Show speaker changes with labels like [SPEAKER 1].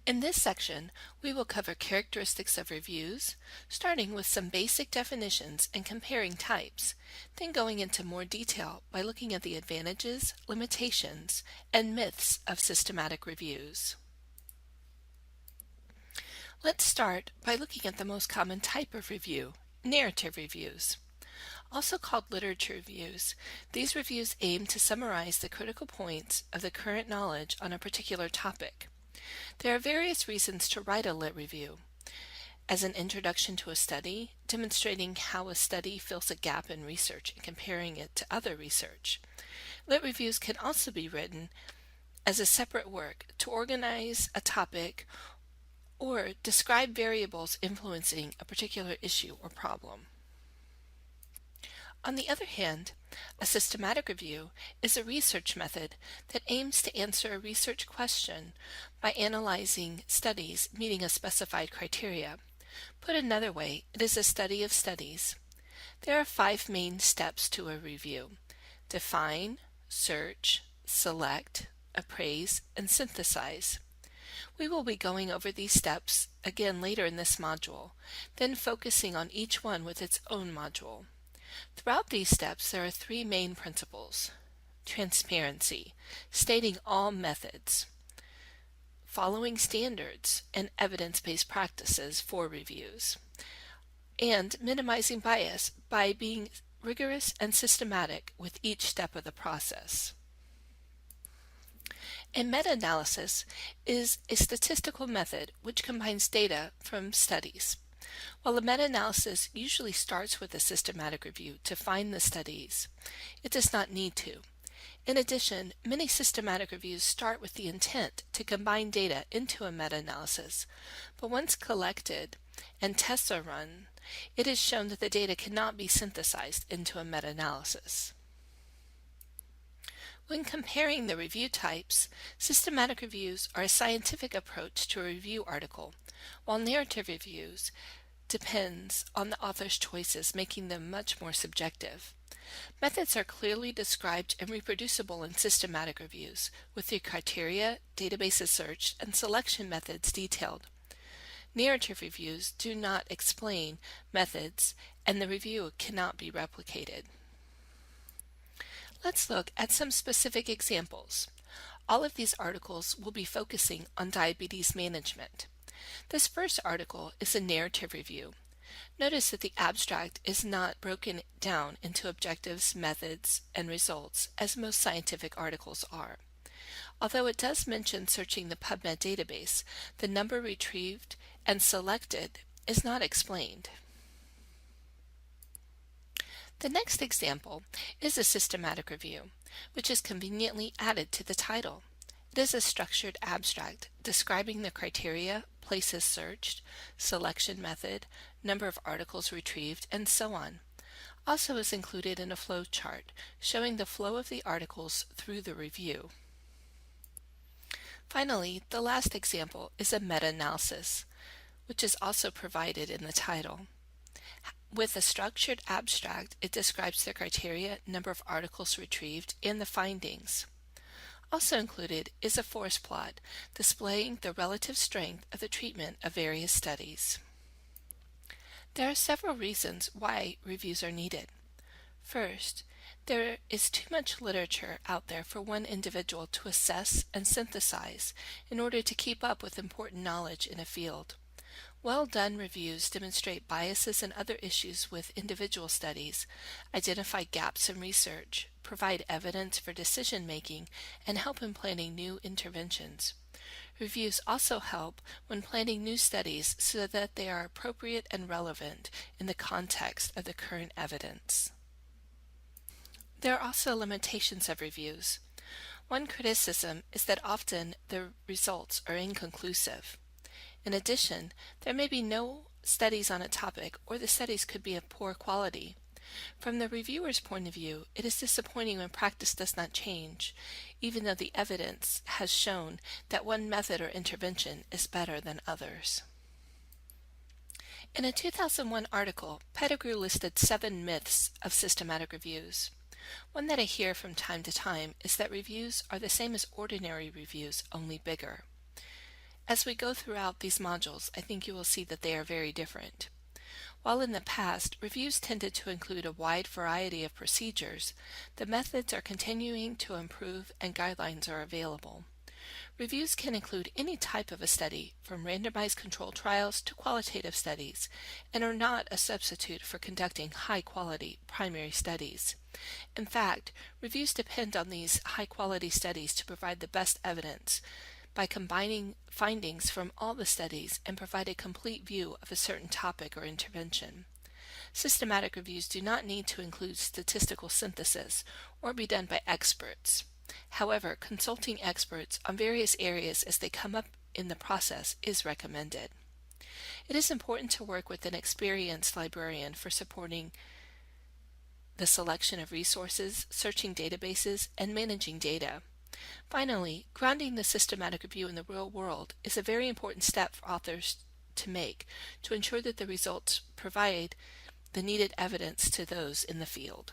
[SPEAKER 1] In this section, we will cover characteristics of reviews, starting with some basic definitions and comparing types, then going into more detail by looking at the advantages, limitations, and myths of systematic reviews. Let's start by looking at the most common type of review, narrative reviews. Also called literature reviews, these reviews aim to summarize the critical points of the current knowledge on a particular topic. There are various reasons to write a lit review. As an introduction to a study, demonstrating how a study fills a gap in research and comparing it to other research. Lit reviews can also be written as a separate work to organize a topic or describe variables influencing a particular issue or problem. On the other hand, a systematic review is a research method that aims to answer a research question by analyzing studies meeting a specified criteria. Put another way, it is a study of studies. There are 5 main steps to a review: define, search, select, appraise, and synthesize. We will be going over these steps again later in this module, then focusing on each one with its own module. Throughout these steps, there are 3 main principles: transparency, stating all methods, following standards and evidence-based practices for reviews, and minimizing bias by being rigorous and systematic with each step of the process. A meta-analysis is a statistical method which combines data from studies. While a meta-analysis usually starts with a systematic review to find the studies, it does not need to. In addition, many systematic reviews start with the intent to combine data into a meta-analysis, but once collected and tests are run, it is shown that the data cannot be synthesized into a meta-analysis. When comparing the review types, systematic reviews are a scientific approach to a review article, while narrative reviews depends on the author's choices, making them much more subjective. Methods are clearly described and reproducible in systematic reviews, with the criteria, databases searched, and selection methods detailed. Narrative reviews do not explain methods, and the review cannot be replicated. Let's look at some specific examples. All of these articles will be focusing on diabetes management. This first article is a narrative review. Notice that the abstract is not broken down into objectives, methods, and results as most scientific articles are. Although it does mention searching the PubMed database, the number retrieved and selected is not explained. The next example is a systematic review, which is conveniently added to the title. It is a structured abstract describing the criteria, places searched, selection method, number of articles retrieved, and so on. Also is included in a flow chart showing the flow of the articles through the review. Finally, the last example is a meta-analysis, which is also provided in the title. With a structured abstract, it describes the criteria, number of articles retrieved, and the findings. Also included is a forest plot displaying the relative strength of the treatment of various studies. There are several reasons why reviews are needed. First, there is too much literature out there for one individual to assess and synthesize in order to keep up with important knowledge in a field. Well-done reviews demonstrate biases and other issues with individual studies, identify gaps in research, provide evidence for decision-making, and help in planning new interventions. Reviews also help when planning new studies so that they are appropriate and relevant in the context of the current evidence. There are also limitations of reviews. One criticism is that often the results are inconclusive. In addition, there may be no studies on a topic, or the studies could be of poor quality. From the reviewer's point of view, it is disappointing when practice does not change, even though the evidence has shown that one method or intervention is better than others. In a 2001 article, Pettigrew listed 7 myths of systematic reviews. One that I hear from time to time is that reviews are the same as ordinary reviews, only bigger. As we go throughout these modules, I think you will see that they are very different. While in the past, reviews tended to include a wide variety of procedures, the methods are continuing to improve and guidelines are available. Reviews can include any type of a study, from randomized controlled trials to qualitative studies, and are not a substitute for conducting high-quality primary studies. In fact, reviews depend on these high-quality studies to provide the best evidence by combining findings from all the studies and provide a complete view of a certain topic or intervention. Systematic reviews do not need to include statistical synthesis or be done by experts. However, consulting experts on various areas as they come up in the process is recommended. It is important to work with an experienced librarian for supporting the selection of resources, searching databases, and managing data. Finally, grounding the systematic review in the real world is a very important step for authors to make to ensure that the results provide the needed evidence to those in the field.